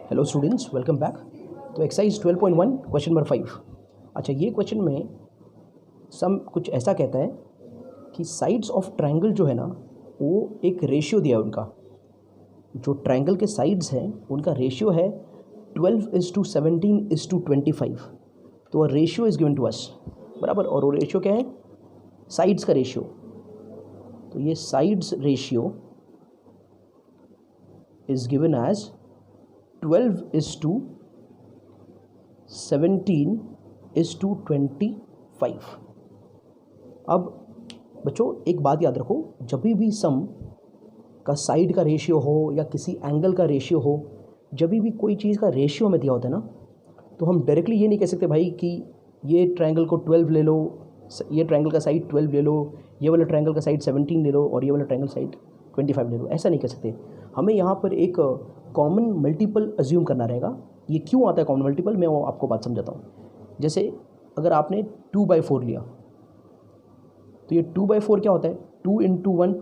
Hello students, welcome back. तो exercise 12.1 question number 5। अच्छा, ये क्वेश्चन में कुछ ऐसा कहता है कि साइड्स ऑफ ट्रायंगल जो है ना, वो एक रेशियो दिया है उनका। जो ट्रायंगल के साइड्स हैं उनका रेशियो है 12:17:25। तो ratio is given to us, बराबर। और वो रेशियो क्या है? साइड्स का रेशियो। तो ये sides ratio is given as 12:17:25। अब बच्चों एक बात याद रखो, जब भी सम का साइड का रेशियो हो या किसी एंगल का रेशियो हो, जब भी कोई चीज़ का रेशियो में दिया होता है ना, तो हम डायरेक्टली ये नहीं कह सकते भाई कि ये ट्रायंगल को 12 ले लो, ये ट्रायंगल का साइड 12 ले लो, ये वाला ट्रायंगल का साइड 17 ले लो और ये वाला ट्रायंगल साइड 25 ले लो। ऐसा नहीं कह सकते। हमें यहाँ पर एक कॉमन मल्टीपल अज्यूम करना रहेगा। ये क्यों आता है कॉमन मल्टीपल, मैं वो आपको बात समझाता हूँ। जैसे अगर आपने 2/4 लिया, तो ये 2/4 क्या होता है? 2 × 1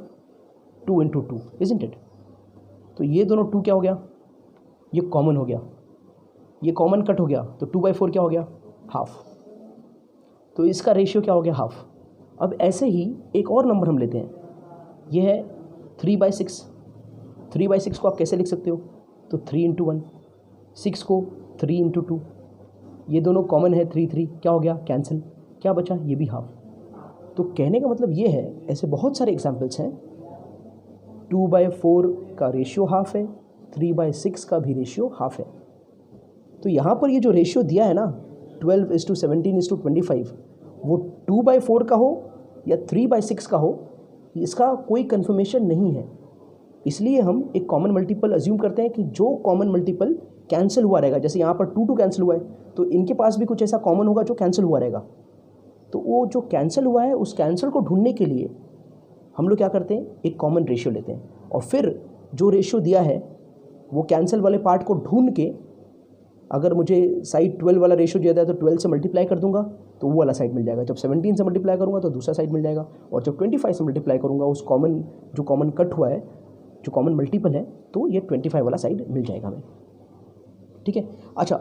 2 × 2, इजंट इट? तो ये दोनों 2 क्या हो गया? ये कॉमन हो गया, ये कॉमन कट हो गया, तो 2/4 क्या हो गया? हाफ। तो इसका रेशियो क्या हो गया? हाफ। अब ऐसे ही एक और नंबर हम लेते हैं, ये है 3/6। 3/6 को आप कैसे लिख सकते हो? तो 3 × 1, 6 को 3 × 2, ये दोनों कॉमन है, 3 3 क्या हो गया? कैंसिल। क्या बचा? ये भी हाफ। तो कहने का मतलब ये है, ऐसे बहुत सारे एग्जाम्पल्स हैं। 2/4 का रेशियो हाफ है, 3/6 का भी रेशियो हाफ है। तो यहाँ पर ये जो रेशियो दिया है ना, 12:17:25, वो 2/4 का हो या 3/6 का हो, इसका कोई कन्फर्मेशन नहीं है। इसलिए हम एक कॉमन मल्टीपल अज्यूम करते हैं कि जो कॉमन मल्टीपल कैंसिल हुआ रहेगा, जैसे यहाँ पर 2 कैंसिल हुआ है, तो इनके पास भी कुछ ऐसा कॉमन होगा जो कैंसिल हुआ रहेगा। तो वो जो कैंसिल हुआ है, उस कैंसिल को ढूंढने के लिए हम लोग क्या करते हैं? एक कॉमन रेशियो लेते हैं, और फिर जो रेशियो दिया है वो कैंसिल वाले पार्ट को ढूंढ के, अगर मुझे साइड 12 वाला रेशियो दिया है तो 12 से मल्टीप्लाई कर दूंगा तो वो वाला साइड मिल जाएगा। जब 17 से मल्टीप्लाई करूँगा तो दूसरा साइड मिल जाएगा, और जब 25 से मल्टीप्लाई करूँगा उस जो कॉमन कट हुआ है, जो कॉमन मल्टीपल है, तो ये 25 वाला साइड मिल जाएगा हमें। ठीक है। अच्छा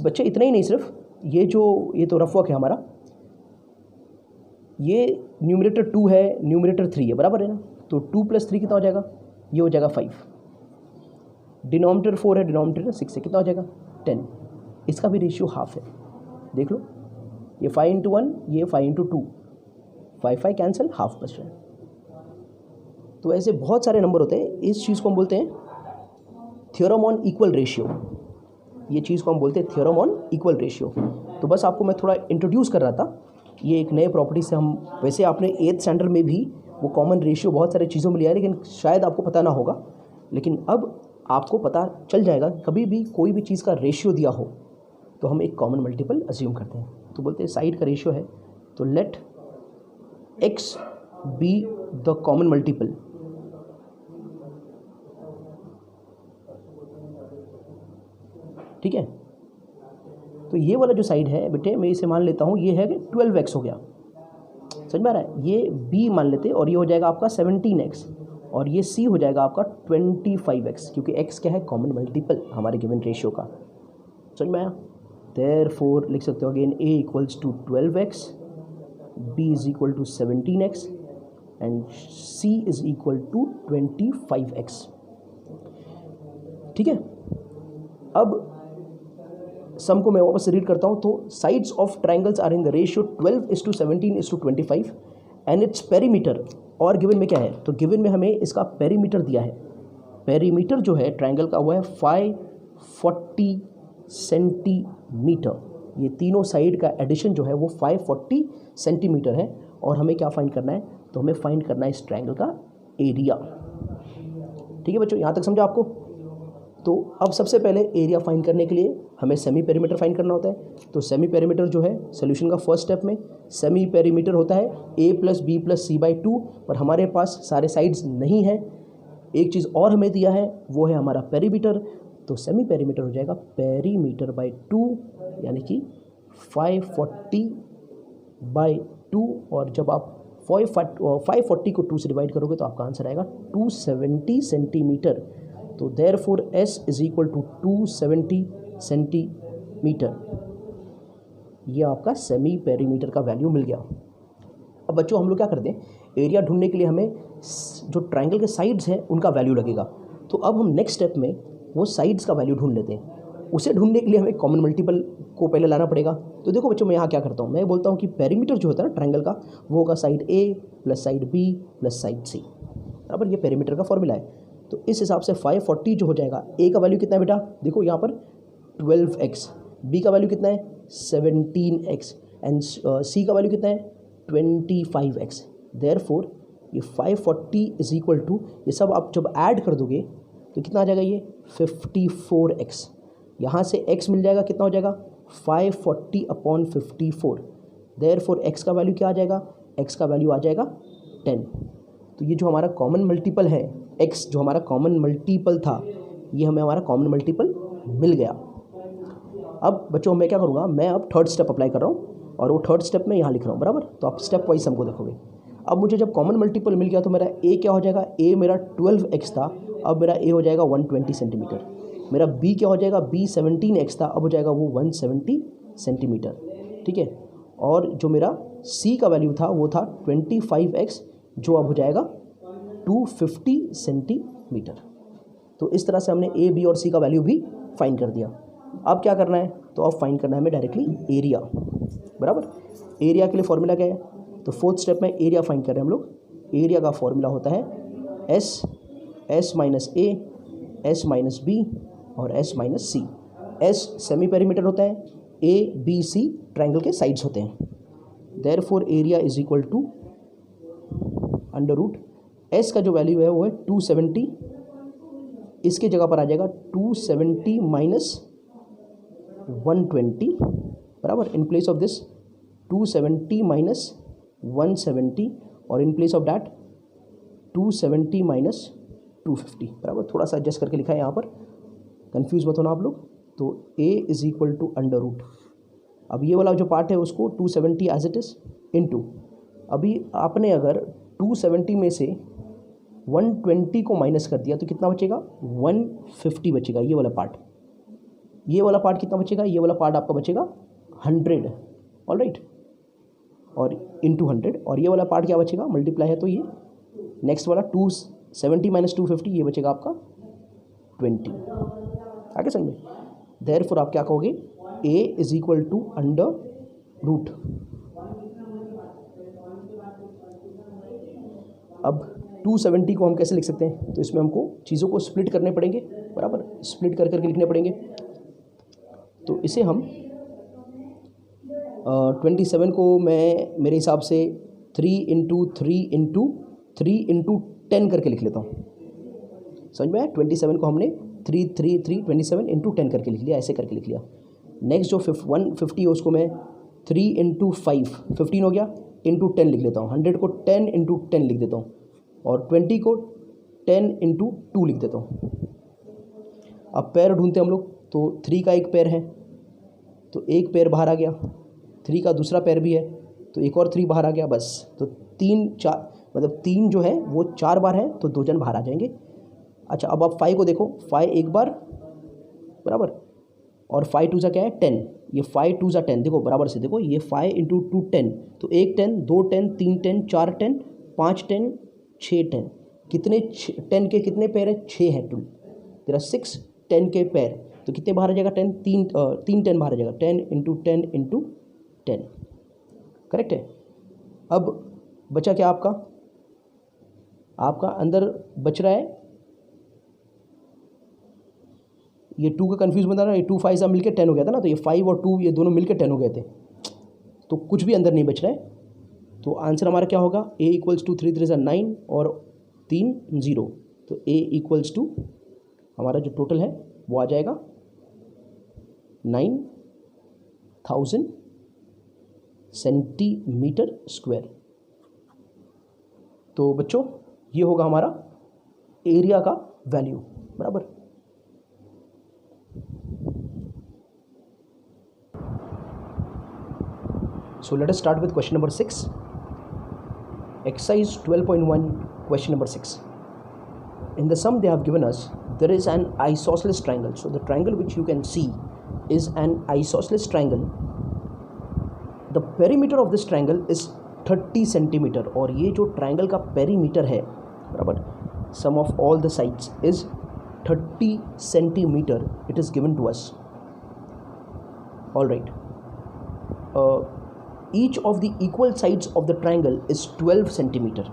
बच्चे, इतना ही नहीं, सिर्फ ये तो रफ वर्क है हमारा। ये न्यूमरेटर 2 है, न्यूमरेटर 3 है, बराबर है ना? तो 2 + 3 कितना हो जाएगा? ये हो जाएगा 5। डिनोमिनेटर 4 है, डिनोमिनेटर 6 है, कितना हो जाएगा? 10। इसका भी रेशियो हाफ है, देख लो। ये 5 × 1, ये 5 × 2, 5 कैंसिल, हाफ बच रहा है। तो ऐसे बहुत सारे नंबर होते हैं। इस चीज़ को हम बोलते हैं थ्योरम ऑन इक्वल रेशियो। ये चीज़ को हम बोलते हैं थ्योरम ऑन इक्वल रेशियो। तो बस आपको मैं थोड़ा इंट्रोड्यूस कर रहा था। ये एक नए प्रॉपर्टी से हम, वैसे आपने 8th स्टैंडर्ड में भी वो कॉमन रेशियो बहुत सारे चीज़ों में लिया है, लेकिन शायद आपको पता ना होगा। लेकिन अब आपको पता चल जाएगा, कभी भी कोई भी चीज़ का रेशियो दिया हो तो हम एक कॉमन मल्टीपल अज्यूम करते हैं। तो बोलते हैं साइड का रेशियो है, तो let x be the common multiple. ठीक है। तो ये वाला जो साइड है बेटे, मैं इसे मान लेता हूँ, ये है 12x हो गया, समझ में आ रहा है? ये b मान लेते हैं, और ये हो जाएगा आपका 17x, और ये c हो जाएगा आपका 25x, क्योंकि x क्या है? कॉमन मल्टीपल हमारे गिवन रेशियो का। समझ में आया? देयरफॉर लिख सकते हो again, a = 12x, b = 17x and c = 25x। ठीक है। अब सम को मैं वापस रीड करता हूँ। तो sides of triangles are in the ratio 12:17:25 and its perimeter, और गिवन में क्या है? तो गिवन में हमें इसका पेरीमीटर दिया है। पेरीमीटर जो है ट्रायंगल का, वो है 540 सेंटीमीटर। ये तीनों साइड का एडिशन जो है वो 540 सेंटीमीटर है। और हमें क्या फाइंड करना है? तो हमें फाइंड करना है इस ट्रायंगल का एरिया। ठीक है बच्चों, यहाँ तक समझा आपको? तो अब सबसे पहले एरिया फाइंड करने के लिए हमें सेमी पेरीमीटर फाइंड करना होता है। तो सेमी पेरीमीटर जो है सॉल्यूशन का फर्स्ट स्टेप में, सेमी पेरीमीटर होता है a + b + c/2, पर हमारे पास सारे साइड्स नहीं है। एक चीज़ और हमें दिया है, वो है हमारा पेरीमीटर। तो सेमी पेरीमीटर हो जाएगा पेरीमीटर/2, यानी कि 540/2, और जब आप 540 को 2 से डिवाइड करोगे तो आपका आंसर आएगा 270 सेंटीमीटर। तो therefore S is equal to 270 centimetre. ये आपका सेमी पेरीमीटर का वैल्यू मिल गया। अब बच्चों हम लोग क्या करते हैं, एरिया ढूंढने के लिए हमें जो ट्राइंगल के साइड्स हैं उनका वैल्यू लगेगा। तो अब हम नेक्स्ट स्टेप में वो साइड्स का वैल्यू ढूंढ लेते हैं। उसे ढूंढने के लिए हमें कॉमन मल्टीपल को पहले लाना पड़ेगा। तो देखो बच्चों मैं यहाँ क्या करता हूँ, मैं बोलता हूँ कि पेरीमीटर जो होता है ना ट्राइंगल का, वो होगा side A plus side B plus side C, बराबर। ये पेरीमीटर का फॉर्मूला है। तो इस हिसाब से 540 जो हो जाएगा, A का वैल्यू कितना है बेटा, देखो यहाँ पर 12x, B का वैल्यू कितना है 17x एंड C का वैल्यू कितना है 25x। देयरफॉर ये 540 इज इक्वल टू, ये सब आप जब ऐड कर दोगे तो कितना आ जाएगा, ये 54x। यहाँ से x मिल जाएगा, कितना हो जाएगा 540 अपॉन 54। देयरफॉर x का वैल्यू क्या आ जाएगा, x का वैल्यू आ जाएगा 10। तो ये जो हमारा कॉमन मल्टीपल है, x जो हमारा कॉमन मल्टीपल था, ये हमें हमारा कॉमन मल्टीपल मिल गया। अब बच्चों मैं क्या करूँगा, मैं अब थर्ड स्टेप अप्लाई कर रहा हूँ और वो थर्ड स्टेप मैं यहाँ लिख रहा हूँ, बराबर। तो आप स्टेप वाइज हमको देखोगे। अब मुझे जब कॉमन मल्टीपल मिल गया तो मेरा a क्या हो जाएगा, a मेरा 12x था, अब मेरा a हो जाएगा 120 सेंटीमीटर। मेरा b क्या हो जाएगा, b 17x था, अब हो जाएगा वो 170 सेंटीमीटर, ठीक है। और जो मेरा c का वैल्यू था वो था 25x, जो अब हो जाएगा 250 सेंटीमीटर। तो इस तरह से हमने a, b और c का वैल्यू भी फाइंड कर दिया। अब क्या करना है, तो अब फाइंड करना है हमें डायरेक्टली एरिया, बराबर। एरिया के लिए फॉर्मूला क्या है, तो फोर्थ स्टेप में एरिया फाइंड कर रहे हैं हम लोग। एरिया का फॉर्मूला होता है S minus A, S minus B और S minus C। S semi perimeter होता है, A B C ट्राइंगल के साइड्स होते हैं। Therefore area is equal to under root S का जो वैल्यू है वो है 270, इसके जगह पर आ जाएगा 270 माइनस 120, बराबर। In place of this 270 minus 170 और in place of that 270 minus 250, बराबर। थोड़ा सा एडजस्ट करके लिखा है यहाँ पर, कंफ्यूज मत होना आप लोग। तो a is equal to under root, अब ये वाला जो पार्ट है उसको 270 एज इट इज़ इनटू, अभी आपने अगर 270 में से 120 को माइनस कर दिया तो कितना बचेगा, 150 बचेगा। ये वाला पार्ट, ये वाला पार्ट कितना बचेगा, ये वाला पार्ट आपका बचेगा 100, ऑलराइट, और इंटू 100। और ये वाला पार्ट क्या बचेगा, मल्टीप्लाई है तो ये नेक्स्ट वाला 270 माइनस 250, ये बचेगा आपका 20। आगे समझ में। देयरफॉर आप क्या कहोगे, a is equal to under root. अब 270 को हम कैसे लिख सकते हैं, तो इसमें हमको चीज़ों को स्प्लिट करने पड़ेंगे, बराबर। स्प्लिट कर करके लिखने पड़ेंगे। तो इसे हम 27 को मैं मेरे हिसाब से 3 इंटू 10 करके लिख लेता हूँ, समझ में आया। 27 को हमने 3 इंटू 10 करके लिख लिया, ऐसे करके लिख लिया। नेक्स्ट जो 150 है उसको मैं 3 इंटू 5, 15 हो गया, इंटू 10 लिख लेता हूँ। 100 को 10 इंटू 10 लिख देता हूँ और 20 को 10 इंटू 2 लिख देता हूँ। अब पैर ढूंढते हैं हम लोग, तो 3 का एक पैर है तो एक पैर बाहर आ गया, 3 का दूसरा पैर भी है तो एक और 3 बाहर आ गया, बस। तो 3 4 मतलब 3 जो है वो 4 बार है तो 2 जन बाहर आ जाएंगे। अच्छा अब आप 5 को देखो, 5 एक बार, बराबर, और 5 2 क्या है 10, ये 5 2 10, देखो बराबर से देखो, ये 5 इंटू 2 10, तो 1 10 2 10 3 10 4 10 5 10 6 10, कितने 10 के कितने पैर है, 6 है। तेरा 6 10 के पैर, तो कितने बाहर आ जाएगा, 10 3 10 बाहर आ जाएगा, 10 इंटू 10 इंटू 10, करेक्ट है। अब बचा क्या आपका अंदर बच रहा है, ये 2 का कन्फ्यूज बता रहा है, ये 2 5 सब मिलकर 10 हो गया था ना, तो ये 5 और 2 ये दोनों मिलकर 10 हो गए थे, तो कुछ भी अंदर नहीं बच रहा है। तो आंसर हमारा क्या होगा, a इक्वल्स टू 3 3 9 और 3 0, तो a इक्वल्स टू हमारा जो टोटल है वो आ जाएगा 9000 सेंटीमीटर स्क्वायर। तो बच्चों ये होगा हमारा एरिया का वैल्यू, बराबर। So let us start with question number 6. Exercise 12.1, question number 6. In the sum they have given us there is an isosceles triangle. So the triangle which you can see is an isosceles triangle. The perimeter of this triangle is 30 centimetre, और ये जो triangle का perimeter है बराबर, sum of all the sides is 30 centimetre. It is given to us. All right. Each of the equal sides of the triangle is 12 centimetre.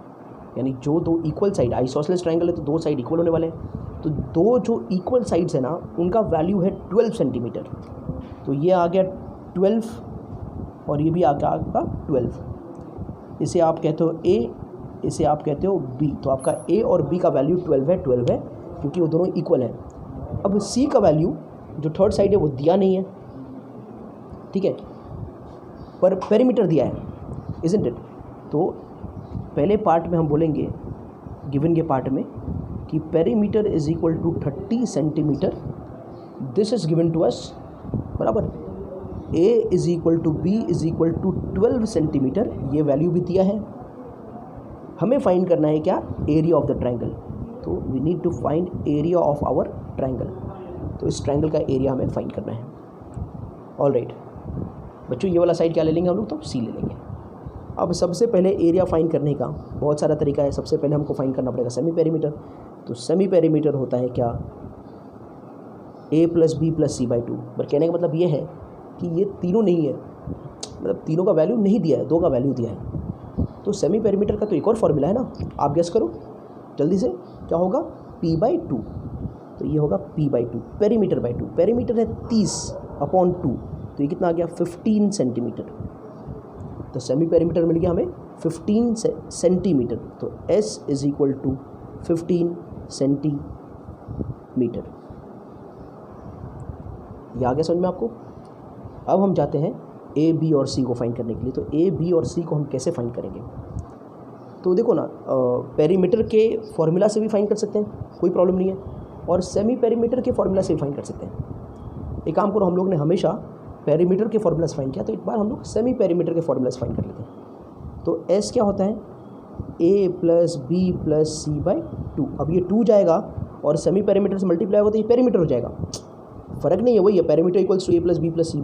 यानी जो दो equal side, isosceles triangle है तो दो साइड इक्वल होने वाले हैं, तो दो जो इक्वल साइड्स है ना उनका वैल्यू है 12 सेंटीमीटर. तो ये आ गया 12 और ये भी आ गया आपका 12. इसे आप कहते हो ए, इसे आप कहते हो बी. तो आपका ए और बी का वैल्यू 12 है क्योंकि वो दोनों इक्वल हैं. अब सी का वैल्यू जो थर्ड साइड है वो दिया नहीं है, ठीक है, पर पेरीमीटर दिया है, इजंट इट. तो पहले पार्ट में हम बोलेंगे गिवन के पार्ट में कि perimeter is equal to 30 centimetre. This is given to us बराबर. A is equal to B is equal to 12 centimetre. ये वैल्यू भी दिया है. हमें फाइंड करना है क्या, एरिया ऑफ द ट्रायंगल. तो we need to find area of our triangle. तो इस ट्रायंगल का एरिया हमें फाइंड करना है. ऑल राइट बच्चों, ये वाला साइड क्या ले लेंगे हम लोग, तो सी ले लेंगे. अब सबसे पहले एरिया फाइंड करने का बहुत सारा तरीका है. सबसे पहले हमको फाइंड करना पड़ेगा सेमी पेरीमीटर. तो सेमी पेरीमीटर होता है क्या, A plus B plus C by 2. पर कहने का मतलब ये है कि ये तीनों नहीं है, मतलब तीनों का वैल्यू नहीं दिया है, दो का वैल्यू दिया है. तो सेमी पेरीमीटर का तो एक और फॉर्मूला है ना, आप गेस करो जल्दी से, क्या होगा, p/2. तो ये होगा p/2, पेरीमीटर बाई 2. पेरीमीटर है 30/2, तो ये कितना आ गया, 15 सेंटीमीटर. तो सेमी पेरीमीटर मिल गया हमें 15 सेंटीमीटर. तो s is equal to 15 centimetre. ये आ गया समझ में आपको. अब हम जाते हैं ए, बी और सी को फाइंड करने के लिए. तो ए, बी और सी को हम कैसे फाइंड करेंगे, तो देखो ना, पेरीमीटर के फॉर्मूला से भी फाइंड कर सकते हैं, कोई प्रॉब्लम नहीं है, और सेमी पेरीमीटर के फॉर्मूला से भी फाइंड कर सकते हैं. एक काम करो, हम लोग ने हमेशा पेरीमीटर के फॉर्मूला से फाइंड किया, तो एक बार हम लोग सेमी पेरीमीटर के फॉर्मूला से फाइंड कर लेते हैं. तो एस क्या होता है, A plus B plus C by 2. अब ये 2 जाएगा और सेमी पेरीमीटर से मल्टीप्लाई होगा तो ये पेरीमीटर हो जाएगा. फ़र्क नहीं है, वही है, perimeter equals to A plus B plus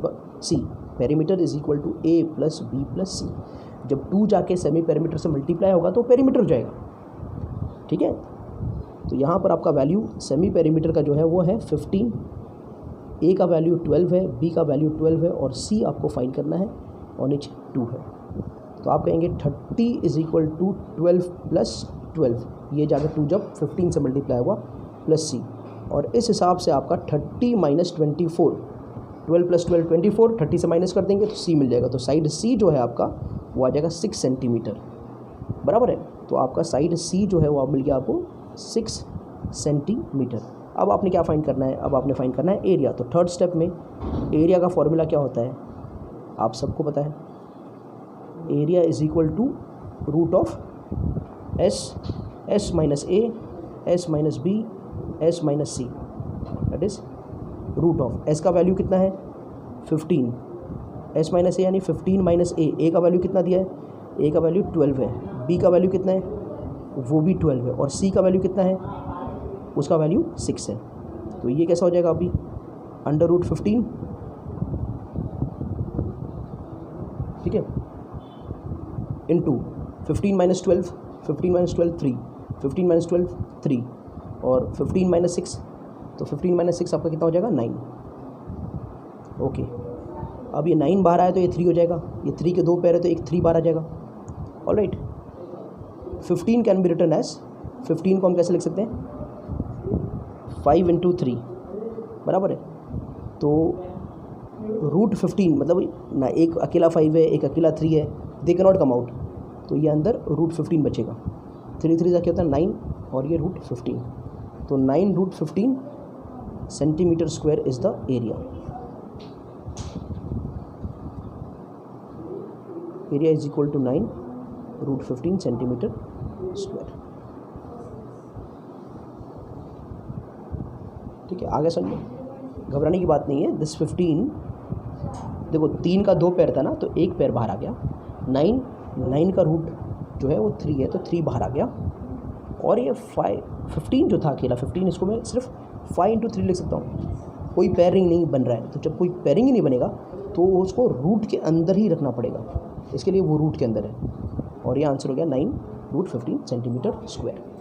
C. Perimeter is equal to A plus B plus C. जब 2 जाके सेमी पेरीमीटर से मल्टीप्लाई होगा तो पेरीमीटर हो जाएगा, ठीक है. तो यहाँ पर आपका वैल्यू सेमी पेरीमीटर का जो है वो है 15, ए का वैल्यू 12 है, बी का वैल्यू 12 है, और सी आपको फाइंड करना है और नीचे 2 है. तो आप कहेंगे 30 इज इक्वल टू 12 प्लस 12. ये जाकर 2 जब 15 से मल्टीप्लाई हुआ प्लस सी, और इस हिसाब से आपका 30 माइनस 24, 12 प्लस 12 24, 30 से माइनस कर देंगे तो सी मिल जाएगा. तो साइड सी जो है आपका वो आ जाएगा 6 सेंटीमीटर, बराबर है. तो आपका साइड सी जो है वो मिल गया आपको 6 सेंटीमीटर. अब आपने क्या फाइंड करना है, अब आपने फाइंड करना है एरिया. तो थर्ड स्टेप में एरिया का फॉर्मूला क्या होता है, आप सबको पता है, area is equal to root of S minus A, S minus B, S minus C, that is root of. S का वैल्यू कितना है 15, एस माइनस ए यानी 15 माइनस ए का वैल्यू कितना दिया है, ए का वैल्यू 12 है, बी का वैल्यू कितना है, वो भी 12 है, और सी का वैल्यू कितना है, उसका वैल्यू 6 है. तो ये कैसा हो जाएगा अभी, अंडर रूट 15, ठीक है, इंटू 15 माइनस 12, 15 माइनस 12 3, 15 माइनस 12 3, और 15 माइनस 6, तो 15 माइनस 6 आपका कितना हो जाएगा 9. ओके, अब ये 9 बाहर आया तो ये 3 हो जाएगा, ये 3 के 2 पैर है तो एक 3 बाहर आ जाएगा. All right, 15 can be written as, 15 को हम कैसे लिख सकते हैं, 5 इंटू 3, बराबर है. तो रूट 15 मतलब ना, एक अकेला 5 है, एक अकेला 3 है, they can not come out, तो ये अंदर रूट 15 बचेगा. 3 3 क्या होता है 9, और ये रूट 15. तो 9 root 15 centimetre square is the area. Area is equal to 9 root 15 centimetre square. ठीक है, आगे समझो, घबराने की बात नहीं है. दिस 15, देखो 3 का 2 पैर था ना, तो एक पैर बाहर आ गया. 9 का रूट जो है वो 3 है, तो 3 बाहर आ गया. और ये 15 जो था अकेला 15, इसको मैं सिर्फ 5 × 3 लिख सकता हूँ। कोई पेयरिंग नहीं बन रहा है, तो जब कोई पेयरिंग ही नहीं बनेगा तो उसको रूट के अंदर ही रखना पड़ेगा। इसके लिए वो रूट के अंदर है, और ये आंसर हो गया 9 √15 सेंटीमीटर स्क्वायर।